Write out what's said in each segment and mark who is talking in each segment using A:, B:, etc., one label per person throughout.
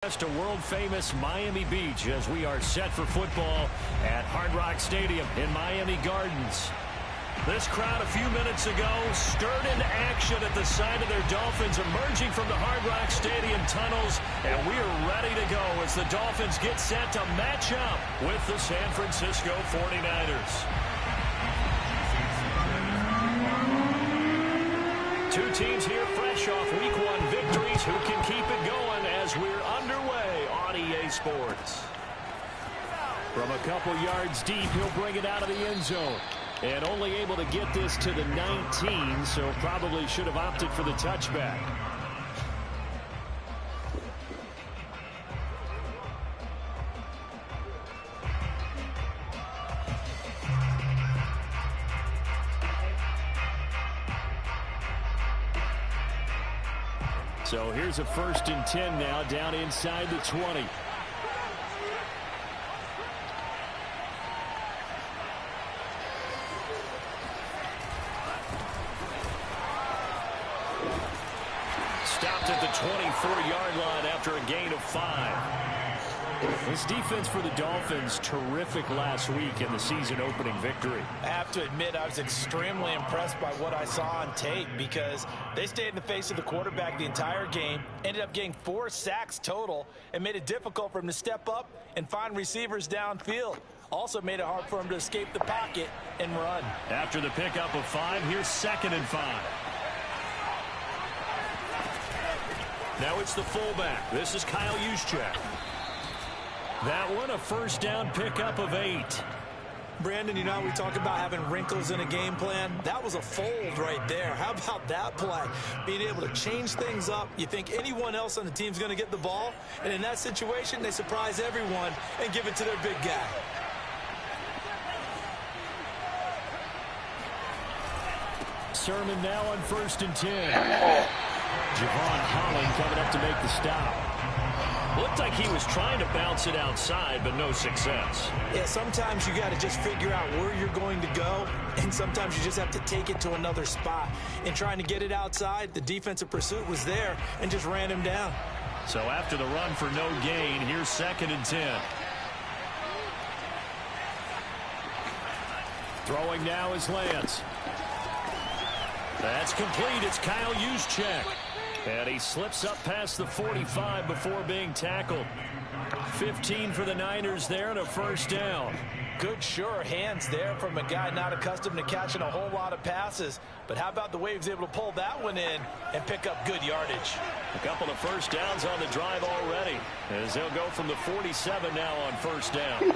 A: To world-famous Miami Beach as we are set for football at Hard Rock Stadium in Miami Gardens. This crowd a few minutes ago stirred into action at the side of their Dolphins emerging from the Hard Rock Stadium tunnels, and we are ready to go as the Dolphins get set to match up with the San Francisco 49ers. Two teams here fresh off Week 1 victories who can keep it going as we're underway on EA Sports. From a couple yards deep, he'll bring it out of the end zone. And only able to get this to the 19, so probably should have opted for the touchback. So here's a 1st and 10 now down inside the 20. Stopped at the 24-yard line after a gain of 5. This defense for the Dolphins, terrific last week in the season-opening victory.
B: I have to admit, I was extremely impressed by what I saw on tape because they stayed in the face of the quarterback the entire game, ended up getting 4 sacks total, and made it difficult for him to step up and find receivers downfield. Also made it hard for him to escape the pocket and run.
A: After the pickup of 5, here's 2nd and 5. Now it's the fullback. This is Kyle Juszczyk. That one, a 1st down pickup of 8.
B: Brandon, you know how we talk about having wrinkles in a game plan? That was a fold right there. How about that play? Being able to change things up. You think anyone else on the team's going to get the ball? And in that situation, they surprise everyone and give it to their big guy.
A: Sermon now on 1st and 10. Javon Holland coming up to make the stop. Looked like he was trying to bounce it outside, but no success.
B: Yeah, sometimes you got to just figure out where you're going to go, and sometimes you just have to take it to another spot. In trying to get it outside, the defensive pursuit was there and just ran him down.
A: So after the run for no gain, here's 2nd and 10. Throwing now is Lance. That's complete. It's Kyle Juszczyk. And he slips up past the 45 before being tackled. 15 for the Niners there and a 1st down.
B: Good, sure hands there from a guy not accustomed to catching a whole lot of passes. But how about the way he was able to pull that one in and pick up good yardage?
A: A couple of 1st downs on the drive already, as they'll go from the 47 now on 1st down.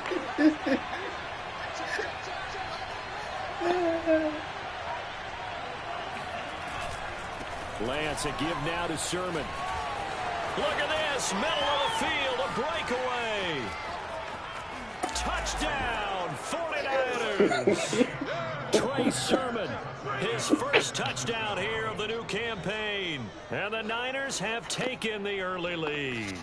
A: Lance, a give now to Sermon. Look at this, middle of the field, a breakaway. Touchdown, 49ers. Trey Sermon, his 1st touchdown here of the new campaign. And the Niners have taken the early lead.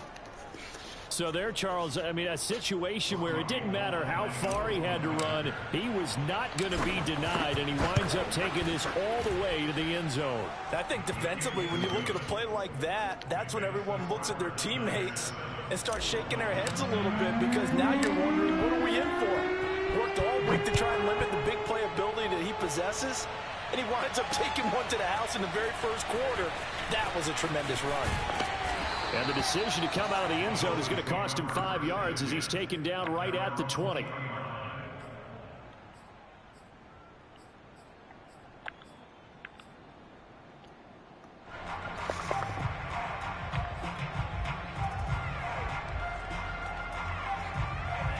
A: So there, Charles, I mean, a situation where it didn't matter how far he had to run, he was not going to be denied, and he winds up taking this all the way to the end zone.
B: I think defensively, when you look at a play like that, that's when everyone looks at their teammates and starts shaking their heads a little bit because now you're wondering, what are we in for? Worked all week to try and limit the big play ability that he possesses, and he winds up taking one to the house in the very 1st quarter. That was a tremendous run.
A: And the decision to come out of the end zone is going to cost him 5 yards as he's taken down right at the 20.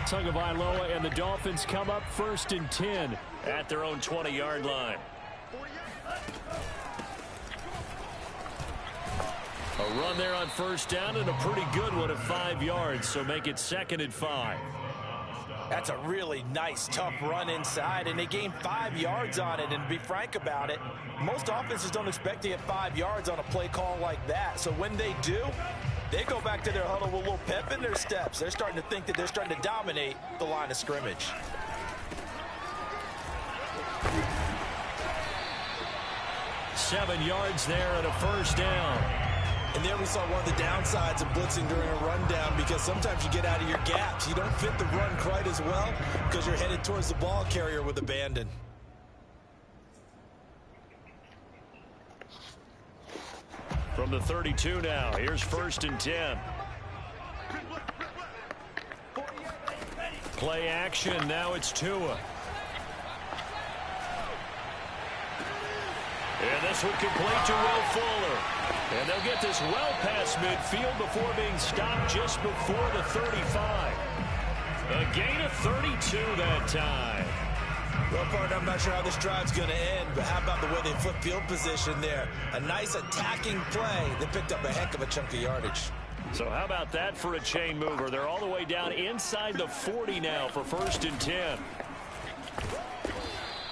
A: Tagovailoa and the Dolphins come up 1st and 10 at their own 20-yard line. A run there on 1st down and a pretty good one of 5 yards, so make it 2nd and 5.
B: That's a really nice, tough run inside, and they gained 5 yards on it. And to be frank about it, most offenses don't expect to get 5 yards on a play call like that. So when they do, they go back to their huddle with a little pep in their steps. They're starting to think that they're starting to dominate the line of scrimmage.
A: 7 yards there and a 1st down.
B: And there we saw one of the downsides of blitzing during a rundown, because sometimes you get out of your gaps. You don't fit the run quite as well because you're headed towards the ball carrier with abandon.
A: From the 32 now, here's 1st and 10. Play action, now it's Tua. And this will complete to Will Fuller. And they'll get this well past midfield before being stopped just before the 35. A gain of 32 that time.
B: Well, partner, I'm not sure how this drive's going to end, but how about the way they flip field position there? A nice attacking play that picked up a heck of a chunk of yardage.
A: So how about that for a chain mover? They're all the way down inside the 40 now for 1st and 10.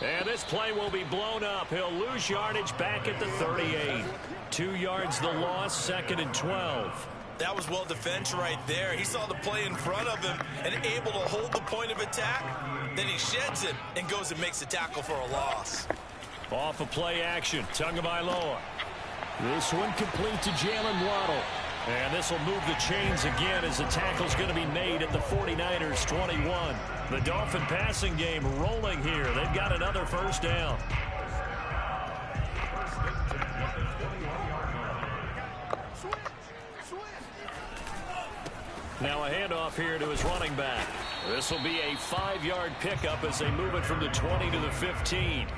A: And this play will be blown up. He'll lose yardage back at the 38. 2 yards the loss, 2nd and 12.
B: That was well defense right there. He saw the play in front of him and able to hold the point of attack. Then he sheds it and goes and makes a tackle for a loss.
A: Off of play action, Tagovailoa. This one complete to Jalen Waddle. And this will move the chains again as the tackle's going to be made at the 49ers 21. The Dolphin passing game rolling here. They've got another 1st down. Now a handoff here to his running back. This will be a 5-yard pickup as they move it from the 20 to the 15.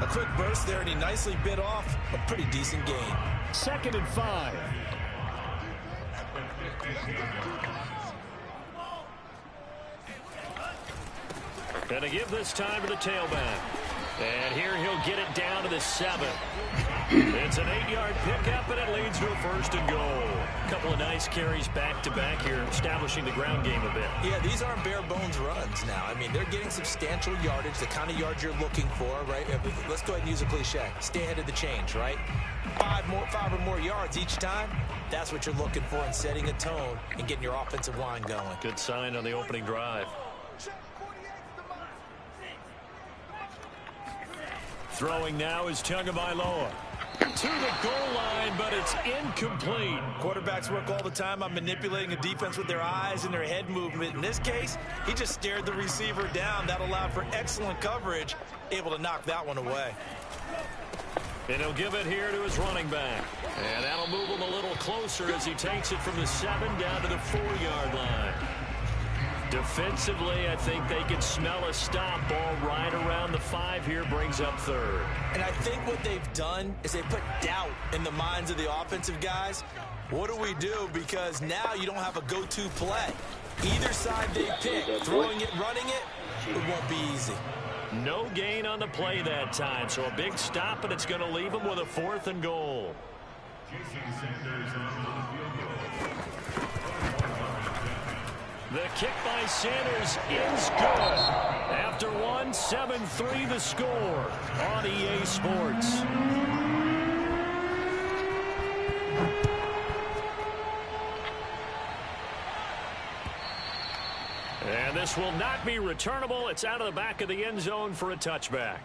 B: A quick burst there, and he nicely bit off a pretty decent gain.
A: 2nd and 5. Going to give this time to the tailback. And here he'll get it down to the 7. It's an 8-yard pickup, and it leads to a 1st and goal. A couple of nice carries back-to-back here, establishing the ground game a bit.
B: Yeah, these aren't bare-bones runs now. I mean, they're getting substantial yardage, the kind of yards you're looking for, right? Let's go ahead and use a cliche. Stay ahead of the change, right? 5 or more yards each time. That's what you're looking for in setting a tone and getting your offensive line going.
A: Good sign on the opening drive. Throwing now is Tagovailoa. To the goal line, but it's incomplete.
B: Quarterbacks work all the time on manipulating a defense with their eyes and their head movement. In this case, he just stared the receiver down. That allowed for excellent coverage, able to knock that one away.
A: And he'll give it here to his running back. And that'll move him a little closer as he takes it from the 7 down to the 4-yard line. Defensively, I think they can smell a stop. Ball right around the 5 here, brings up 3rd.
B: And I think what they've done is they put doubt in the minds of the offensive guys. What do we do? Because now you don't have a go-to play. Either side they pick, throwing it, running it, it won't be easy.
A: No gain on the play that time, so a big stop, and it's going to leave them with a 4th and goal. The kick by Sanders is good. After one, 7-3 the score on EA Sports. And this will not be returnable. It's out of the back of the end zone for a touchback.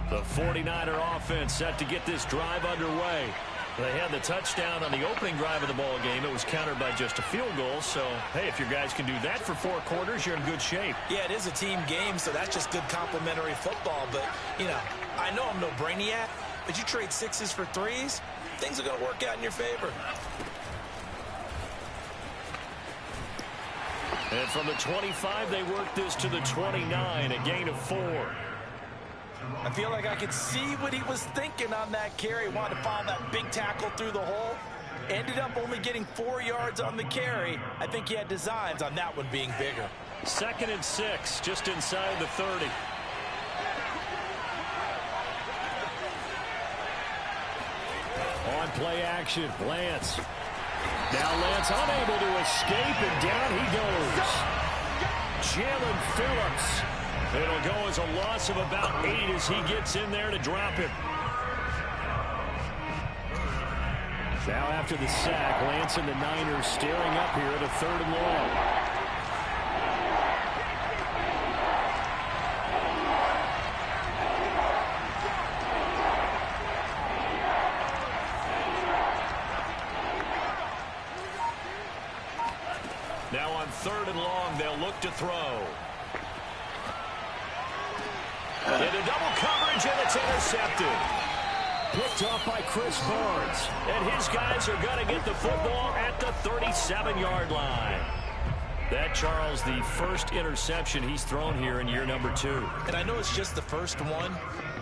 A: The 49er offense set to get this drive underway. They had the touchdown on the opening drive of the ball game. It was countered by just a field goal. So, hey, if your guys can do that for 4 quarters, you're in good shape.
B: Yeah, it is a team game, so that's just good complementary football. But, you know, I know I'm no brainiac, but you trade 6s for 3s, things are going to work out in your favor.
A: And from the 25, they work this to the 29, a gain of 4.
B: I feel like I could see what he was thinking on that carry. Wanted to follow that big tackle through the hole. Ended up only getting 4 yards on the carry. I think he had designs on that one being bigger.
A: 2nd and 6, just inside the 30. On play action, Lance. Now Lance unable to escape, and down he goes. Jalen Phillips. It'll go as a loss of about 8 as he gets in there to drop him. Now after the sack, Lance and the Niners staring up here at a 3rd and long. Now on 3rd and long, they'll look to throw. Into double coverage, and it's intercepted. Picked off by Chris Barnes. And his guys are going to get the football at the 37-yard line. That, Charles, the first interception he's thrown here in year number 2.
B: And I know it's just the first one,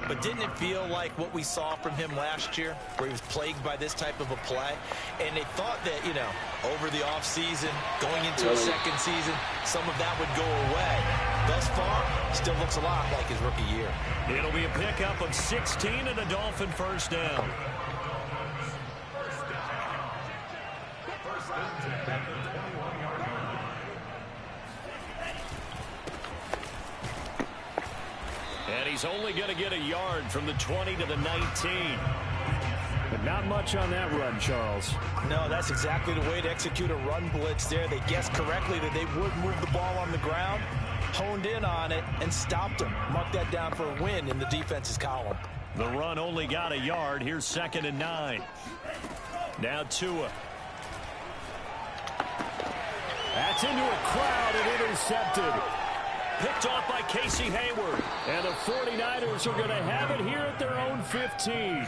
B: but didn't it feel like what we saw from him last year, where he was plagued by this type of a play? And they thought that, you know, over the offseason, going into a second season, some of that would go away. Thus far, still looks a lot like his rookie year.
A: It'll be a pickup of 16 and a Dolphin first down. And he's only going to get a yard from the 20 to the 19. But not much on that run, Charles.
B: No, that's exactly the way to execute a run blitz there. They guessed correctly that they would move the ball on the ground, honed in on it, and stopped them. Mark that down for a win in the defense's column.
A: The run only got a yard. Here's 2nd and 9. Now Tua. That's into a crowd and intercepted. Picked off by Casey Hayward. And the 49ers are going to have it here at their own 15.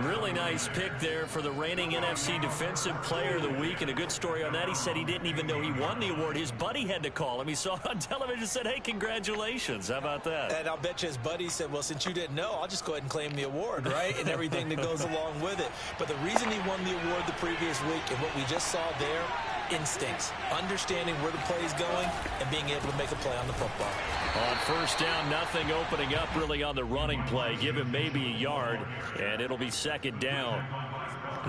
A: Really nice pick there for the reigning NFC Defensive Player of the Week. And a good story on that. He said he didn't even know he won the award. His buddy had to call him. He saw it on television and said, hey, congratulations. How about that?
B: And I'll bet you his buddy said, well, since you didn't know, I'll just go ahead and claim the award, right? And everything that goes along with it. But the reason he won the award the previous week and what we just saw there, instincts, understanding where the play is going and being able to make a play on the football.
A: On first down, nothing opening up really on the running play. Give him maybe a yard, and it'll be 2nd down.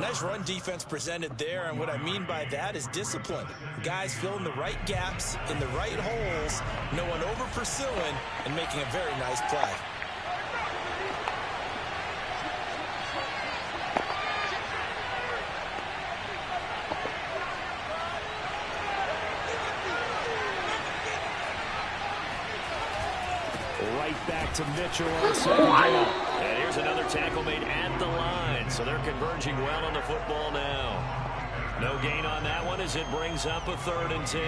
B: Nice run defense presented there, and what I mean by that is discipline. Guys filling the right gaps in the right holes, no one over pursuing, and making a very nice play.
A: Right back to Mitchell on 2nd down. And here's another tackle made at the line. So they're converging well on the football now. No gain on that one as it brings up a 3rd and 10.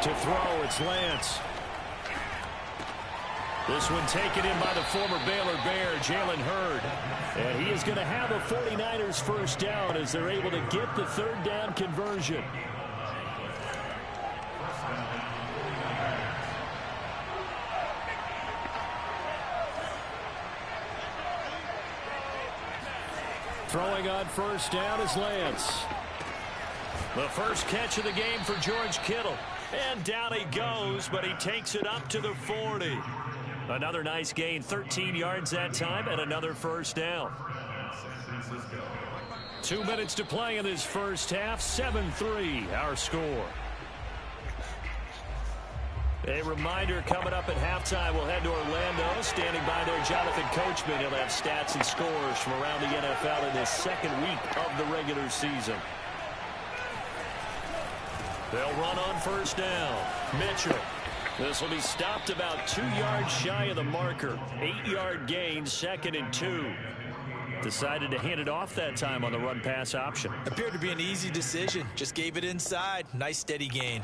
A: To throw, it's Lance. This one taken in by the former Baylor Bear, Jalen Hurd. And he is going to have a 49ers first down as they're able to get the 3rd down conversion. Throwing on first down is Lance. The first catch of the game for George Kittle. And down he goes, but he takes it up to the 40. Another nice gain, 13 yards that time, and another first down. 2 minutes to play in this first half, 7-3 our score. A reminder coming up at halftime, we'll head to Orlando. Standing by there, Jonathan Coachman. He'll have stats and scores from around the NFL in this second week of the regular season. They'll run on first down. Mitchell. This will be stopped about 2 yards shy of the marker. 8-yard gain, 2nd and 2. Decided to hand it off that time on the run-pass option.
B: Appeared to be an easy decision. Just gave it inside. Nice steady gain.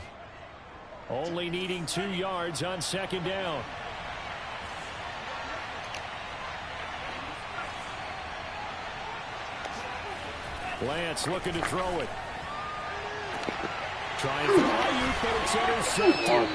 A: Only needing 2 yards on 2nd down. Lance looking to throw it. Trying for Ayuk, but it's intercepted.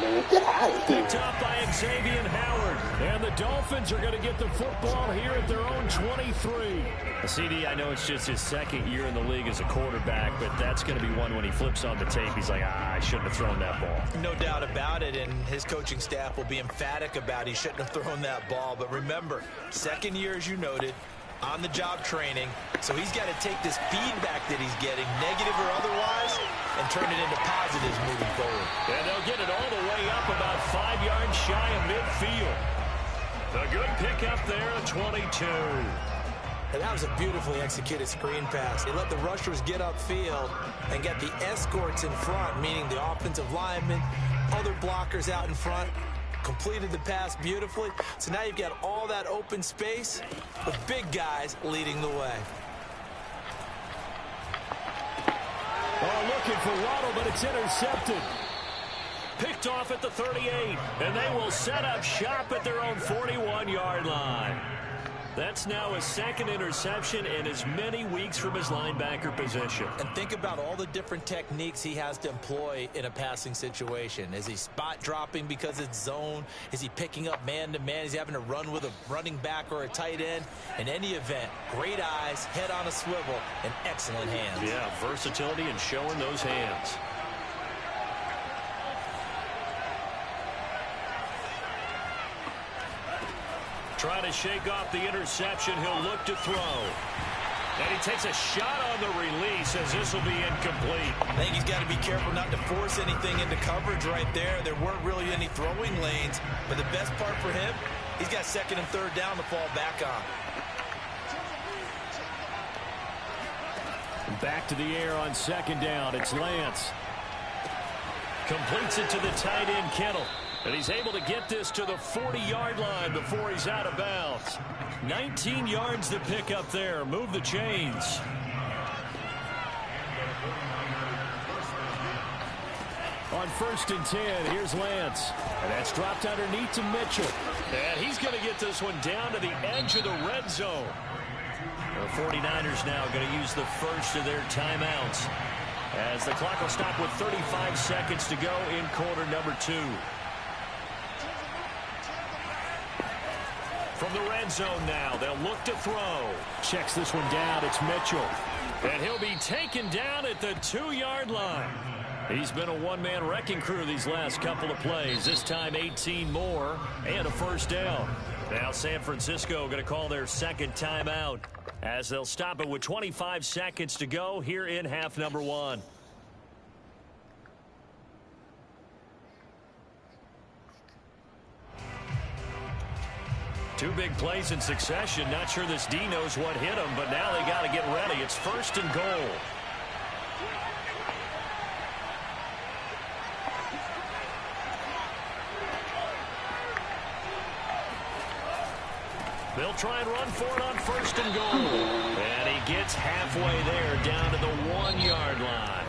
A: Picked up by Xavier Howard. And the Dolphins are going to get the football here at their own 23. CD, I know it's just his 2nd year in the league as a quarterback, but that's going to be one when he flips on the tape. He's like, I shouldn't have thrown that ball.
B: No doubt about it, and his coaching staff will be emphatic about he shouldn't have thrown that ball. But remember, 2nd year, as you noted, on-the-job training. So he's got to take this feedback that he's getting, negative or otherwise, and turn it into positives moving forward.
A: And they'll get it all the way up about 5 yards shy of midfield. A good pickup there at 22.
B: And that was a beautifully executed screen pass. They let the rushers get upfield and get the escorts in front, meaning the offensive linemen, other blockers out in front. Completed the pass beautifully. So now you've got all that open space with big guys leading the way.
A: Oh, looking for Waddle, but it's intercepted. Picked off at the 38, and they will set up shop at their own 41-yard line. That's now his 2nd interception in as many weeks from his linebacker position.
B: And think about all the different techniques he has to employ in a passing situation. Is he spot dropping because it's zone? Is he picking up man-to-man? Is he having to run with a running back or a tight end? In any event, great eyes, head on a swivel, and excellent hands.
A: Yeah, versatility and showing those hands. Trying to shake off the interception. He'll look to throw. And he takes a shot on the release as this will be incomplete.
B: I think he's got to be careful not to force anything into coverage right there. There weren't really any throwing lanes. But the best part for him, he's got 2nd and 3rd down to fall back on.
A: Back to the air on 2nd down. It's Lance. Completes it to the tight end, Kittle. And he's able to get this to the 40-yard line before he's out of bounds. 19 yards to pick up there. Move the chains. On 1st and 10, here's Lance. And that's dropped underneath to Mitchell. And he's going to get this one down to the edge of the red zone. The 49ers now going to use the first of their timeouts, as the clock will stop with 35 seconds to go in quarter number 2. From the red zone now, they'll look to throw. Checks this one down. It's Mitchell. And he'll be taken down at the 2-yard line. He's been a one-man wrecking crew these last couple of plays. This time 18 more and a first down. Now San Francisco going to call their 2nd timeout, as they'll stop it with 25 seconds to go here in half number 1. Two big plays in succession. Not sure this D knows what hit him, but now they got to get ready. It's 1st and goal. They'll try and run for it on 1st and goal. And he gets halfway there, down to the 1-yard line.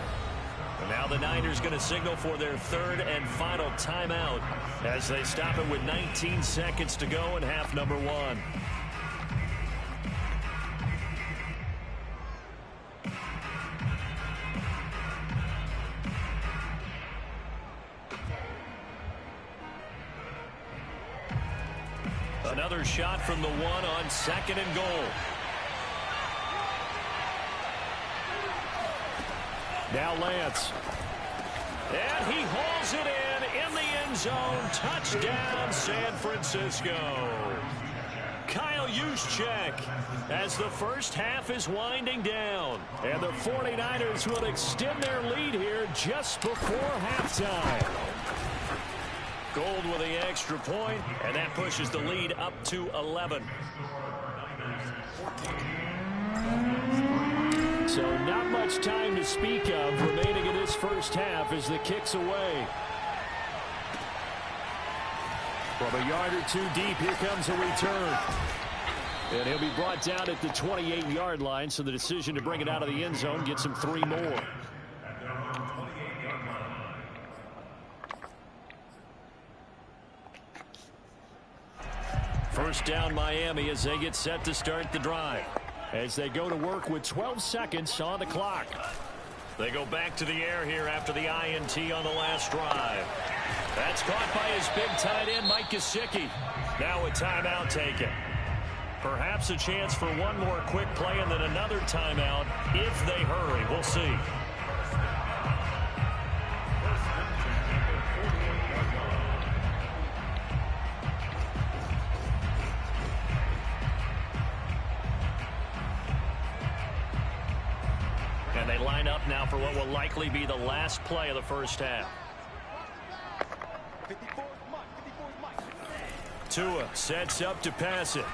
A: And now the Niners going to signal for their 3rd and final timeout, as they stop it with 19 seconds to go in half number 1. Another shot from the 1 on 2nd and goal. Now Lance. And he hauls it in the end zone. Touchdown, San Francisco. Kyle Juszczyk, as the first half is winding down. And the 49ers will extend their lead here just before halftime. Gold with the extra point, and that pushes the lead up to 11. So not much time to speak of remaining in this first half as the kick's away. From a yard or two deep, here comes a return. And he'll be brought down at the 28-yard line, so the decision to bring it out of the end zone gets him 3 more. First down Miami as they get set to start the drive. As they go to work with 12 seconds on the clock. They go back to the air here after the INT on the last drive. That's caught by his big tight end, Mike Gesicki. Now a timeout taken. Perhaps a chance for one more quick play and then another timeout if they hurry. We'll see. And they line up now for what will likely be the last play of the first half. Tua sets up to pass it.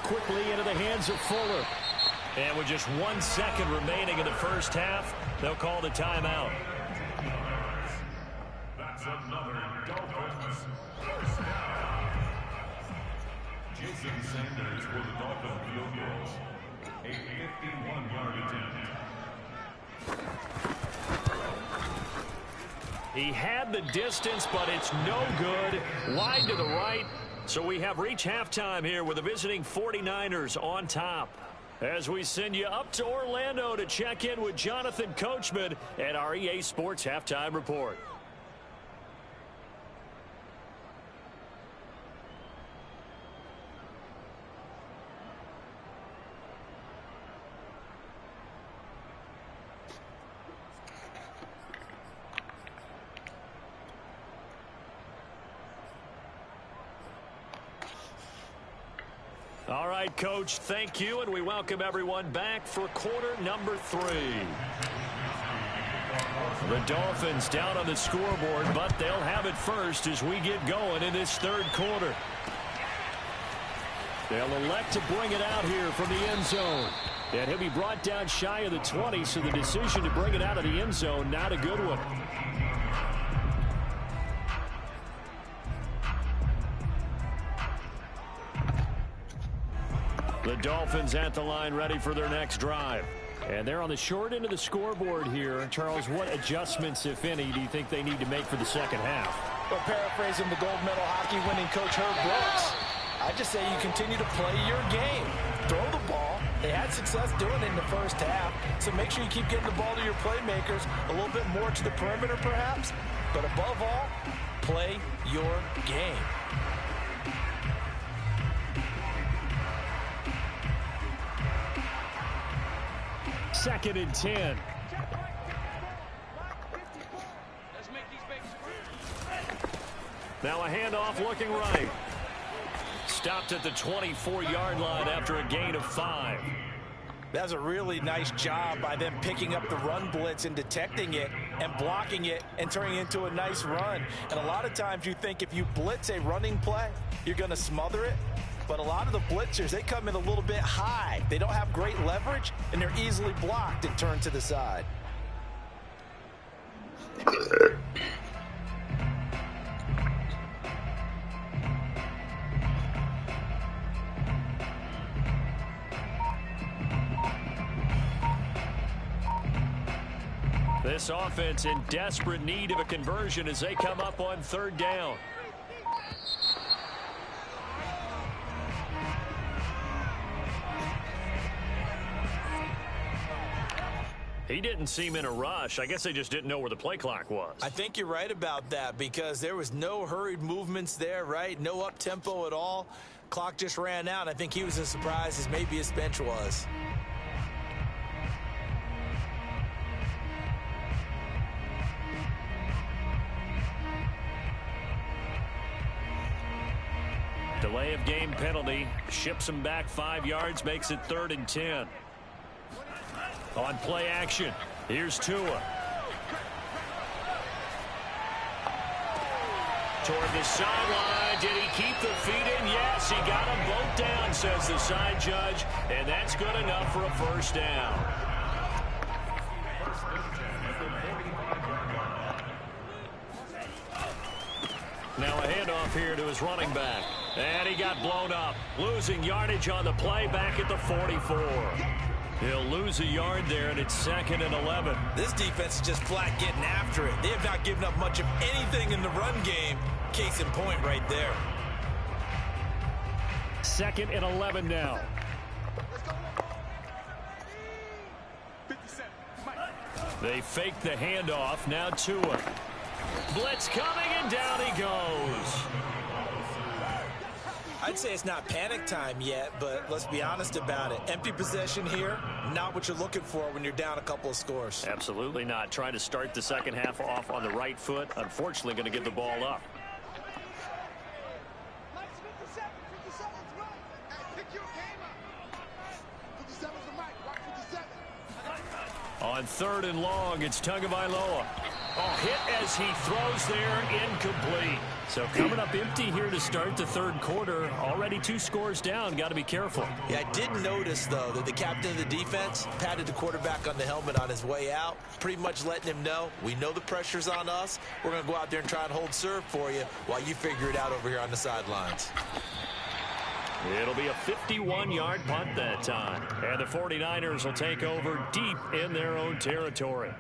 A: Quickly into the hands of Fuller. And with just 1 second remaining in the first half, they'll call the timeout.
C: That's another Dolphins first down. Jason Sanders for the Dolphin field goals. A 51-yard attempt.
A: He had the distance, but it's no good. Wide to the right. So we have reached halftime here with the visiting 49ers on top. As we send you up to Orlando to check in with Jonathan Coachman at our EA Sports Halftime Report. All right, Coach, thank you, and we welcome everyone back for quarter number 3. The Dolphins down on the scoreboard, but they'll have it first as we get going in this third quarter. They'll elect to bring it out here from the end zone. And he'll be brought down shy of the 20, so the decision to bring it out of the end zone, not a good one. The Dolphins at the line ready for their next drive. And they're on the short end of the scoreboard here. Charles, what adjustments, if any, do you think they need to make for the second half?
B: Well, paraphrasing the gold medal hockey winning coach Herb Brooks, I just say you continue to play your game. Throw the ball. They had success doing it in the first half, so make sure you keep getting the ball to your playmakers, a little bit more to the perimeter perhaps, but above all, play your game.
A: Second and 10. Now a handoff looking right. Stopped at the 24-yard line after a gain of 5.
B: That's a really nice job by them picking up the run blitz and detecting it and blocking it and turning it into a nice run. And a lot of times you think if you blitz a running play, you're going to smother it. But a lot of the blitzers, they come in a little bit high. They don't have great leverage, and they're easily blocked and turned to the side.
A: This offense in desperate need of a conversion as they come up on third down. He didn't seem in a rush. I guess they just didn't know where the play clock was.
B: I think you're right about that because there was no hurried movements there, right? No up-tempo at all. Clock just ran out. I think he was as surprised as maybe his bench was.
A: Delay of game penalty. Ships him back 5 yards, makes it 3rd and 10. On play action, here's Tua. toward the sideline. Did he keep the feet in? Yes, he got them both down, says the side judge, and that's good enough for a first down. Now a handoff here to his running back. And he got blown up. Losing yardage on the play back at the 44. He'll lose a yard there, and it's 2nd and 11.
B: This defense is just flat getting after it. They have not given up much of anything in the run game. Case in point right there.
A: 2nd and 11 now. They fake the handoff. Now Tua. Blitz coming, and down he goes.
B: I'd say it's not panic time yet, but let's be honest about it. Empty possession here, not what you're looking for when you're down a couple of scores.
A: Absolutely not. Trying to start the second half off on the right foot. Unfortunately, going to give the ball up. On 3rd and long, it's Tagovailoa. Oh, hit as he throws there, incomplete. So coming up empty here to start the 3rd quarter. Already 2 scores down. Got to be careful.
B: Yeah, I did notice, though, that the captain of the defense patted the quarterback on the helmet on his way out, pretty much letting him know, we know the pressure's on us. We're going to go out there and try and hold serve for you while you figure it out over here on the sidelines.
A: It'll be a 51-yard punt that time. And the 49ers will take over deep in their own territory.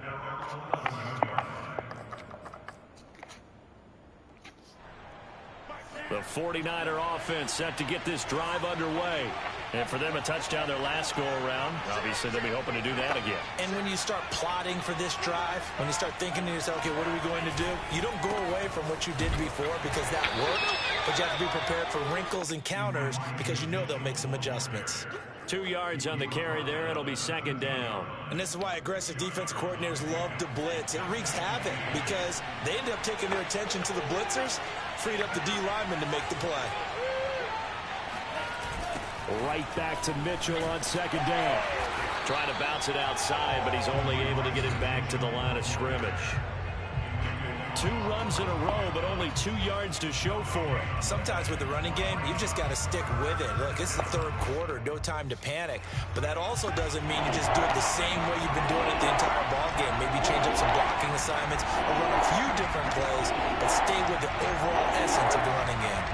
A: The 49er offense set to get this drive underway. And for them, a touchdown their last go-around. Obviously, they'll be hoping to do that again.
B: And when you start plotting for this drive, when you start thinking to yourself, okay, what are we going to do? You don't go away from what you did before because that worked, but you have to be prepared for wrinkles and counters because you know they'll make some adjustments.
A: 2 yards on the carry there. It'll be 2nd down.
B: And this is why aggressive defense coordinators love to blitz. It wreaks havoc because they end up taking their attention to the blitzers, freed up the D lineman to make the play.
A: Right back to Mitchell on 2nd down. Trying to bounce it outside, but he's only able to get it back to the line of scrimmage. 2 runs in a row, but only 2 yards to show for it.
B: Sometimes with the running game, you've just got to stick with it. Look, it's the 3rd quarter, no time to panic. But that also doesn't mean you just do it the same way you've been doing it the entire ball game. Maybe change up some blocking assignments or run a few different plays, but stay with the overall essence of the running game.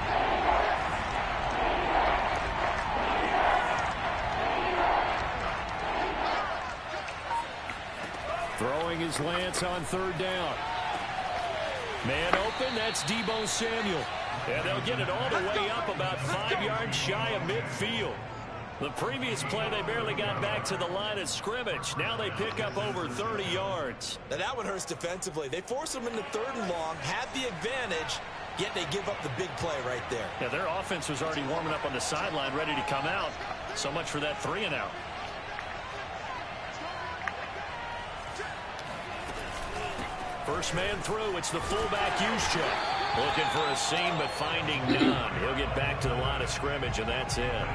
A: Throwing is Lance on 3rd down. Man open, that's Deebo Samuel. And they'll get it all the way up about 5 yards shy of midfield. The previous play, they barely got back to the line of scrimmage. Now they pick up over 30 yards.
B: Now that one hurts defensively. They force them into 3rd and long, had the advantage, yet they give up the big play right there.
A: Yeah, their offense was already warming up on the sideline, ready to come out. So much for that 3 and out. First man through, it's the fullback Juszczyk. Looking for a seam, but finding none. He'll get back to the line of scrimmage, and that's it.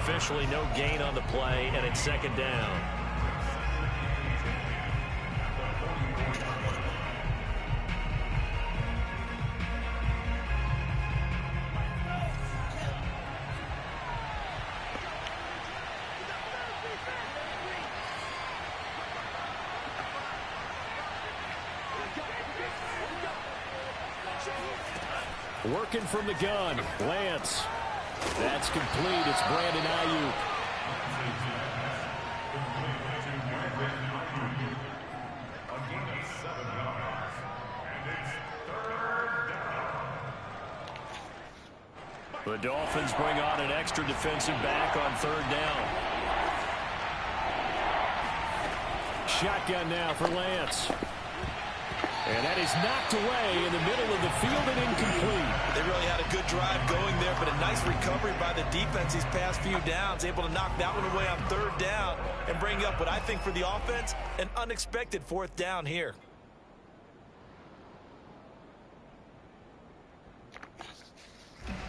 A: Officially no gain on the play, and it's 2nd down. Working from the gun, Lance. That's complete. It's Brandon Ayuk. The Dolphins bring on an extra defensive back on 3rd down. Shotgun now for Lance. And that is knocked away in the middle of the field and incomplete.
B: They really had a good drive going there, but a nice recovery by the defense these past few downs, able to knock that one away on 3rd down and bring up what I think for the offense, an unexpected 4th down here.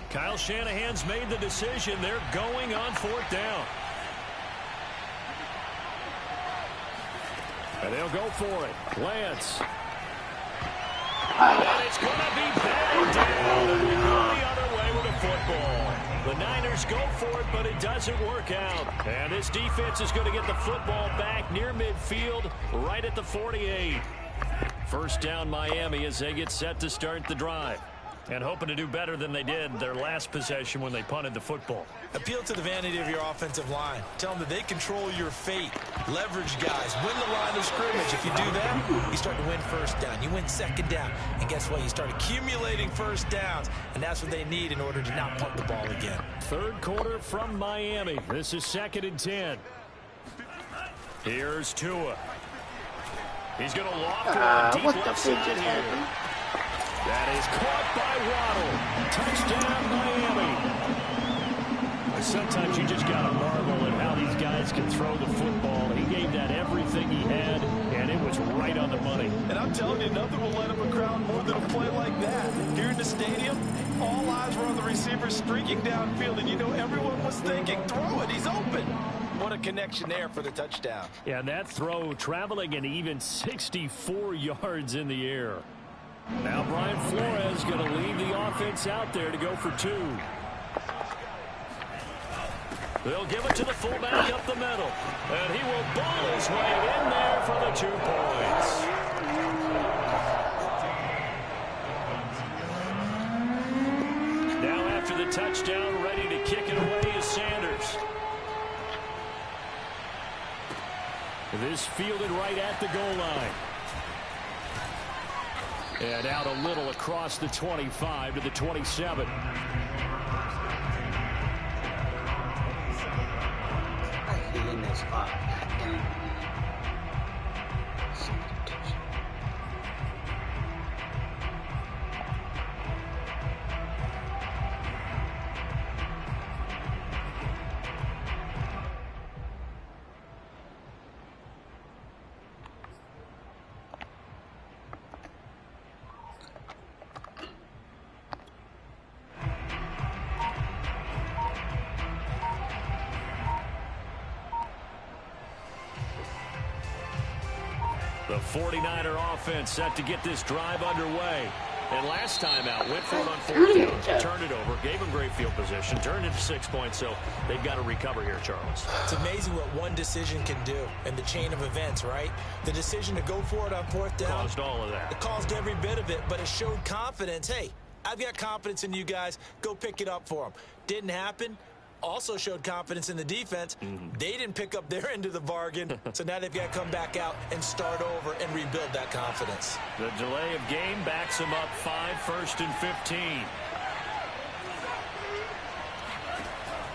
A: Kyle Shanahan's made the decision. They're going on 4th down. And they'll go for it. Lance. And it's going to be batted down. And we go the other way with a football. The Niners go for it, but it doesn't work out. And this defense is going to get the football back near midfield, right at the 48. First down, Miami, as they get set to start the drive. And hoping to do better than they did their last possession when they punted the football.
B: Appeal to the vanity of your offensive line. Tell them that they control your fate. Leverage guys. Win the line of scrimmage. If you do that, you start to win first down. You win second down. And guess what? You start accumulating first downs. And that's what they need in order to not punt the ball again.
A: Third quarter from Miami. This is 2nd and 10. Here's Tua. He's going to loft one deep left side here. That is caught by Waddle. Touchdown, Miami. Sometimes you just got to marvel at how these guys can throw the football. He gave that everything he had, and it was right on the money.
B: And I'm telling you, nothing will let him a crowd more than a play like that. Here in the stadium, all eyes were on the receiver streaking downfield, and you know everyone was thinking, throw it, he's open. What a connection there for the touchdown.
A: Yeah, and that throw traveling an even 64 yards in the air. Now Brian Flores going to leave the offense out there to go for 2. They'll give it to the fullback up the middle. And he will ball his way in there for the 2 points. Now after the touchdown, ready to kick it away is Sanders. This fielded right at the goal line. And out a little across the 25 to the 27. The 49er offense set to get this drive underway. And last time out, went for it on 4th down, turned it over, gave them great field position, turned it to 6 points, so they've got to recover here, Charles.
B: It's amazing what one decision can do in the chain of events, right? The decision to go for it on 4th down.
A: Caused all of that.
B: It caused every bit of it, but it showed confidence. Hey, I've got confidence in you guys. Go pick it up for them. Didn't happen. Also showed confidence in the defense. They didn't pick up their end of the bargain, so now they've got to come back out and start over and rebuild that confidence.
A: The delay of game backs them up 5, 1st and 15.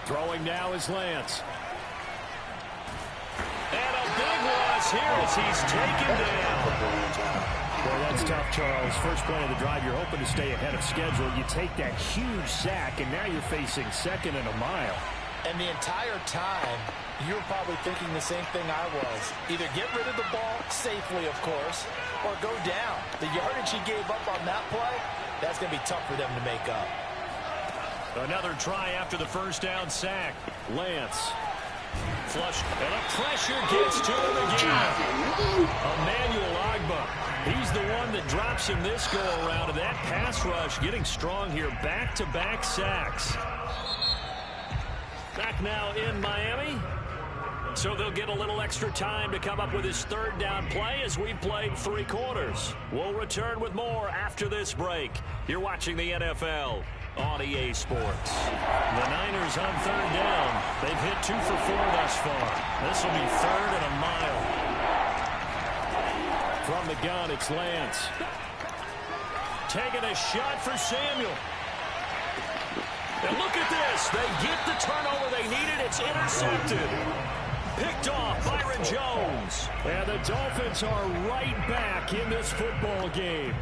A: Throwing now is Lance. And a big loss here as he's taken down. Boy, that's tough, Charles. First play of the drive, you're hoping to stay ahead of schedule. You take that huge sack, and now you're facing 2nd and a mile.
B: And the entire time, you're probably thinking the same thing I was. Either get rid of the ball safely, of course, or go down. The yardage he gave up on that play, that's going to be tough for them to make up.
A: Another try after the first down sack. Lance. Flush. And a pressure gets to him again. Emmanuel Ogbah. He's the one that drops him this go-around. And that pass rush getting strong here. Back-to-back sacks. Back now in Miami. So they'll get a little extra time to come up with his 3rd down play as we played 3 quarters. We'll return with more after this break. You're watching the NFL on EA Sports. The Niners on 3rd down. They've hit 2 for 4 thus far. This will be 3rd and a mile. From the gun, it's Lance. Taking a shot for Samuel. And look at this. They get the turnover they needed. It's intercepted. Picked off Byron Jones. And the Dolphins are right back in this football game.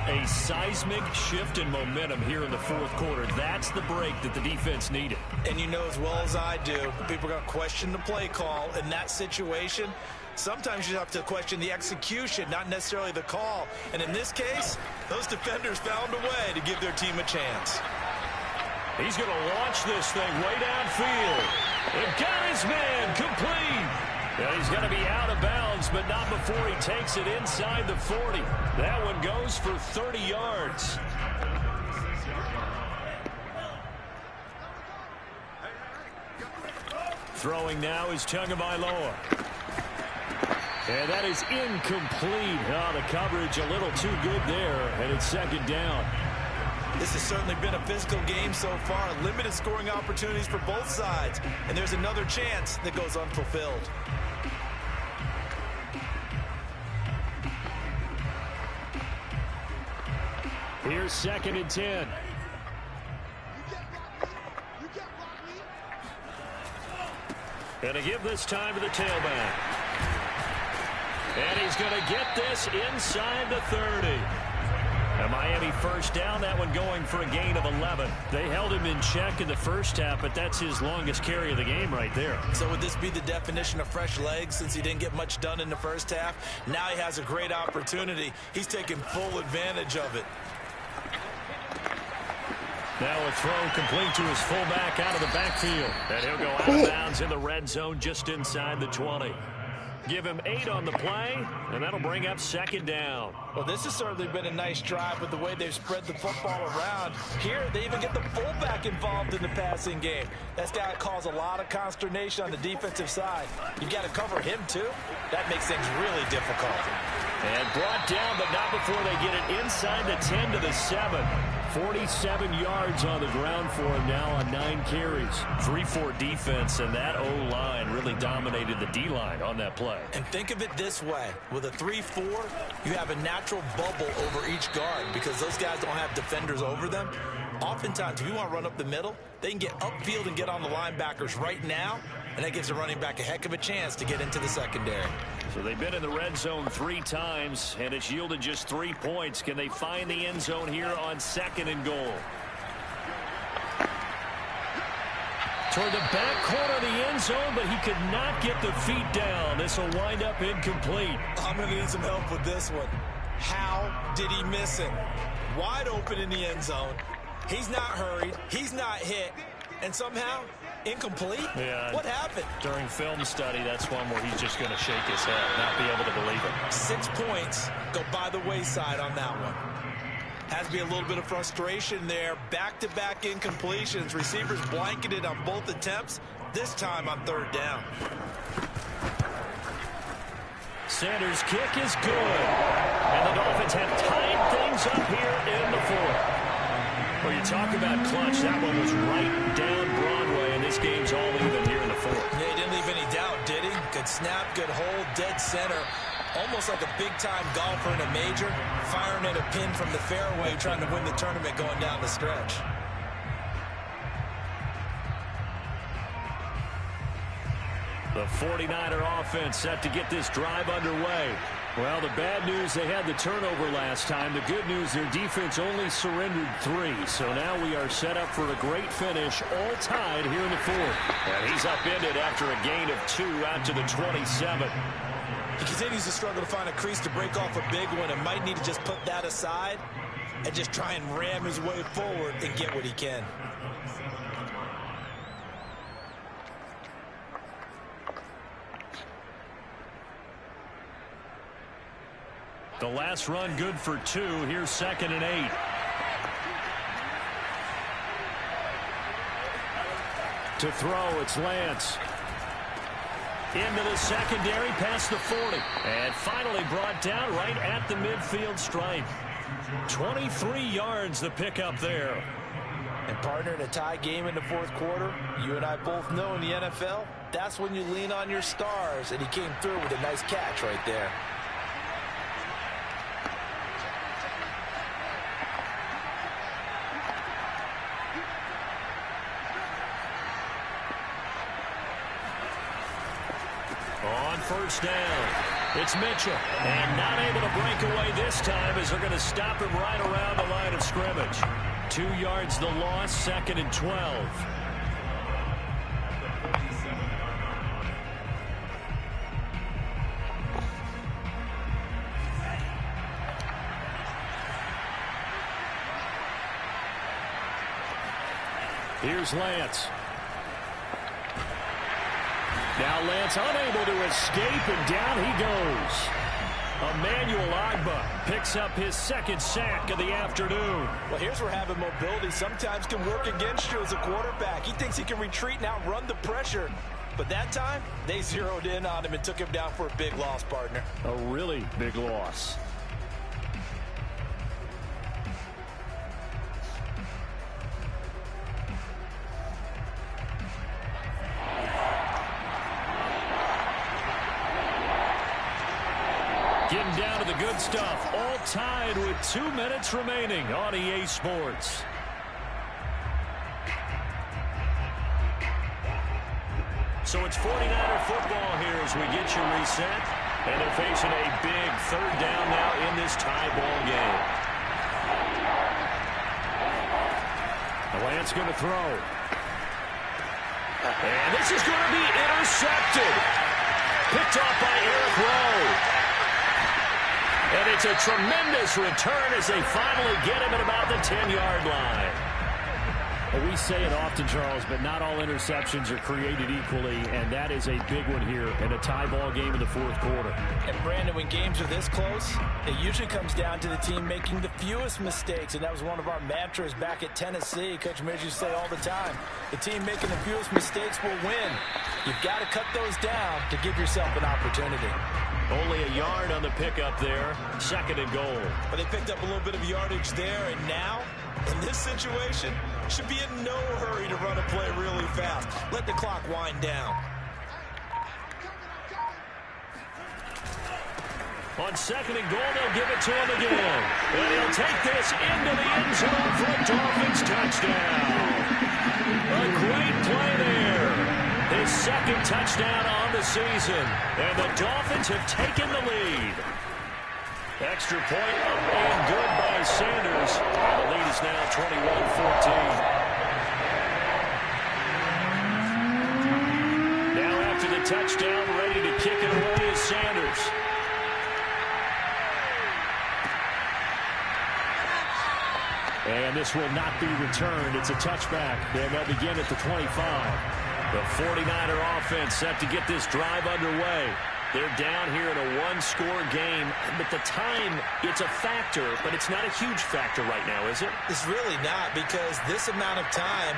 A: A seismic shift in momentum here in the 4th quarter. That's the break that the defense needed.
B: And you know as well as I do, people are going to question the play call in that situation. Sometimes you have to question the execution, not necessarily the call. And in this case, those defenders found a way to give their team a chance.
A: He's going to launch this thing way downfield. And got his man complete. And he's going to be out of bounds, but not before he takes it inside the 40. That one goes for 30 yards. Throwing now is Tagovailoa. And that is incomplete. Oh, the coverage a little too good there, and it's second down.
B: This has certainly been a physical game so far. Limited scoring opportunities for both sides. And there's another chance that goes unfulfilled.
A: Here's 2nd and 10. And to give this time to the tailback. And he's going to get this inside the 30. A Miami first down, that one going for a gain of 11. They held him in check in the first half, but that's his longest carry of the game right there.
B: So would this be the definition of fresh legs since he didn't get much done in the first half? Now he has a great opportunity. He's taking full advantage of it.
A: Now a throw complete to his fullback out of the backfield. And he'll go out of bounds in the red zone just inside the 20. Give him 8 on the play, and that'll bring up 2nd down.
B: Well, this has certainly been a nice drive with the way they've spread the football around. Here, they even get the fullback involved in the passing game. That's got to cause a lot of consternation on the defensive side. You've got to cover him, too. That makes things really difficult.
A: And brought down, but not before they get it inside the 10 to the 7. 47 yards on the ground for him now on 9 carries. 3-4 defense, and that O-line really dominated the D-line on that play.
B: And think of it this way. With a 3-4, you have a natural bubble over each guard because those guys don't have defenders over them. Oftentimes, if you want to run up the middle, they can get upfield and get on the linebackers right now, and that gives the running back a heck of a chance to get into the secondary.
A: So they've been in the red zone 3 times, and it's yielded just 3 points. Can they find the end zone here on 2nd and goal? Toward the back corner of the end zone, but he could not get the feet down. This will wind up incomplete.
B: I'm going to need some help with this one. How did he miss it? Wide open in the end zone. He's not hurried. He's not hit. And somehow, incomplete?
A: Yeah.
B: What happened?
A: During film study, that's one where he's just going to shake his head, not be able to believe it.
B: 6 points go by the wayside on that one. Has to be a little bit of frustration there. Back-to-back incompletions. Receivers blanketed on both attempts, this time on 3rd down.
A: Sanders' kick is good. And the Dolphins have tied things up here in the 4th. Well, you talk about clutch. That one was right down Broadway, and this game's all even here in the 4th.
B: Yeah, he didn't leave any doubt, did he? Good snap, good hold, dead center. Almost like a big-time golfer in a major, firing at a pin from the fairway, trying to win the tournament going down the stretch.
A: The 49er offense set to get this drive underway. Well, the bad news, they had the turnover last time. The good news, their defense only surrendered 3. So now we are set up for a great finish, all tied here in the 4th. And he's upended after a gain of 2 out to the 27.
B: He continues to struggle to find a crease to break off a big one and might need to just put that aside and just try and ram his way forward and get what he can.
A: The last run good for 2. Here's 2nd and 8. To throw, it's Lance. Into the secondary, past the 40. And finally brought down right at the midfield stripe. 23 yards the pickup there.
B: And partner, in a tie game in the 4th quarter, you and I both know in the NFL, that's when you lean on your stars. And he came through with a nice catch right there.
A: On 1st down, it's Mitchell. And not able to break away this time as they're going to stop him right around the line of scrimmage. 2 yards the loss, 2nd and 12. Here's Lance. Now Now Lance unable to escape, and down he goes. Emmanuel Ogbah picks up his second sack of the afternoon.
B: Well, here's where having mobility sometimes can work against you as a quarterback. He thinks he can retreat and outrun the pressure. But that time, they zeroed in on him and took him down for a big loss, partner.
A: A really big loss. Getting down to the good stuff. All tied with 2 minutes remaining on EA Sports. So it's 49er football here as we get you reset. And they're facing a big third down now in this tie ball game. Lance going to throw. And this is going to be intercepted. Picked off by Eric Rowe. And it's a tremendous return as they finally get him at about the 10-yard line. Well, we say it often, Charles, but not all interceptions are created equally, and that is a big one here in a tie ball game in the fourth quarter.
B: And, Brandon, when games are this close, it usually comes down to the team making the fewest mistakes, and that was one of our mantras back at Tennessee. Coach Midge used to say all the time, the team making the fewest mistakes will win. You've got to cut those down to give yourself an opportunity.
A: Only a yard on the pickup there. Second and goal.
B: But they picked up a little bit of yardage there, and now, in this situation, should be in no hurry to run a play really fast. Let the clock wind down.
A: On second and goal, they'll give it to him again. And he'll take this into the end zone for a Dolphins touchdown. A great play there. His second touchdown on the season. And the Dolphins have taken the lead. Extra point and good by Sanders. The lead is now 21-14. Now after the touchdown, ready to kick it away is Sanders. And this will not be returned. It's a touchback. And they'll begin at the 25. The 49er offense set to get this drive underway. They're down here in a one-score game, but the time, it's a factor, but it's not a huge factor right now, is it?
B: It's really not, because this amount of time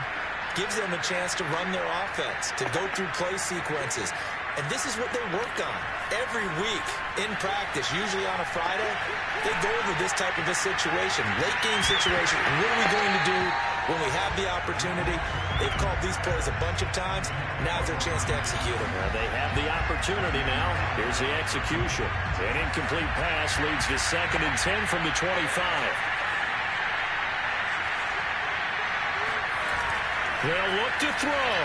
B: gives them a chance to run their offense, to go through play sequences. And this is what they worked on every week in practice, usually on a Friday. They go over this type of a situation, late game situation. What are we going to do when we have the opportunity? They've called these plays a bunch of times. Now's their chance to execute them.
A: Well, they have the opportunity now. Here's the execution. An incomplete pass leads to 2nd and 10 from the 25. They'll look to throw.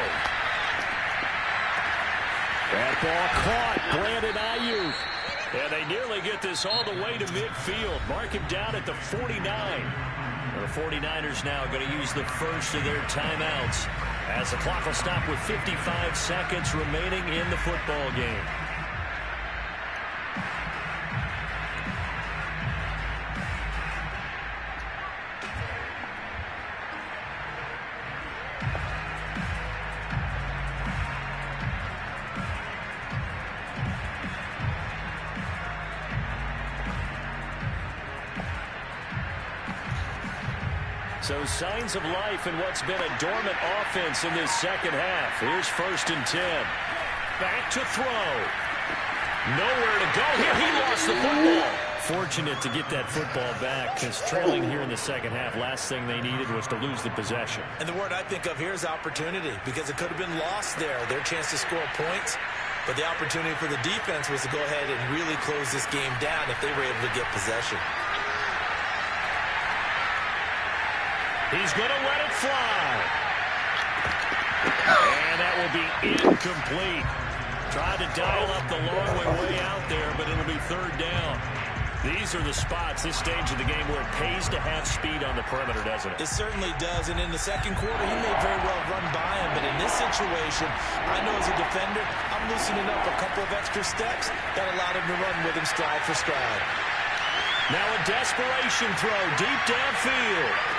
A: That ball caught. Brandon Ayuk. And they nearly get this all the way to midfield. Mark him down at the 49. The 49ers now going to use the first of their timeouts as the clock will stop with 55 seconds remaining in the football game. So signs of life in what's been a dormant offense in this second half. Here's 1st and 10. Back to throw. Nowhere to go here. He lost the football. Fortunate to get that football back, because trailing here in the second half, last thing they needed was to lose the possession.
B: And the word I think of here is opportunity, because it could have been lost there. Their chance to score points. But the opportunity for the defense was to go ahead and really close this game down if they were able to get possession.
A: He's going to let it fly. And that will be incomplete. Tried to dial up the long way out there, but it'll be 3rd down. These are the spots, this stage of the game, where it pays to have speed on the perimeter, doesn't it?
B: It certainly does. And in the second quarter, he may very well run by him. But in this situation, I know as a defender, I'm loosening up a couple of extra steps that allowed him to run with him stride for stride.
A: Now a desperation throw deep downfield.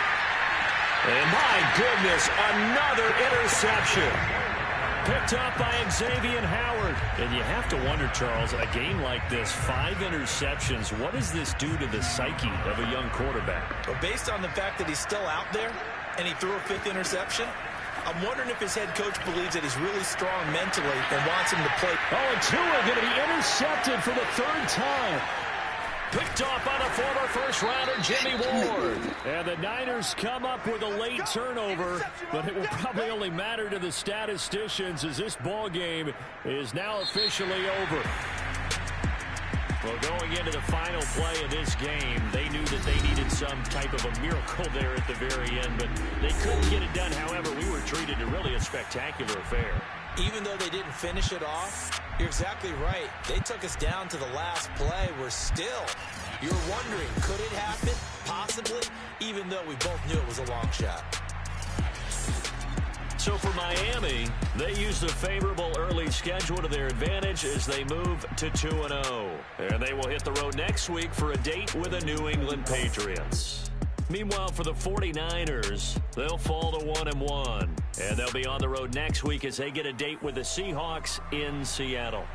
A: And my goodness, another interception. Picked up by Xavier Howard. And you have to wonder, Charles, a game like this, 5 interceptions, what does this do to the psyche of a young quarterback?
B: Well, based on the fact that he's still out there and he threw a 5th interception, I'm wondering if his head coach believes that he's really strong mentally and wants him to play.
A: Oh, and Tua going to be intercepted for the 3rd time. Picked off by the former first-rounder, Jimmy Ward. And the Niners come up with a late turnover, but it will probably only matter to the statisticians as this ball game is now officially over. Well, going into the final play of this game, they knew that they needed some type of a miracle there at the very end, but they couldn't get it done. However, we were treated to really a spectacular affair.
B: Even though they didn't finish it off, you're exactly right. They took us down to the last play. You're wondering, could it happen? Possibly, even though we both knew it was a long shot.
A: So for Miami, they use the favorable early schedule to their advantage as they move to 2-0. And they will hit the road next week for a date with the New England Patriots. Meanwhile, for the 49ers, they'll fall to 1-1. And they'll be on the road next week as they get a date with the Seahawks in Seattle.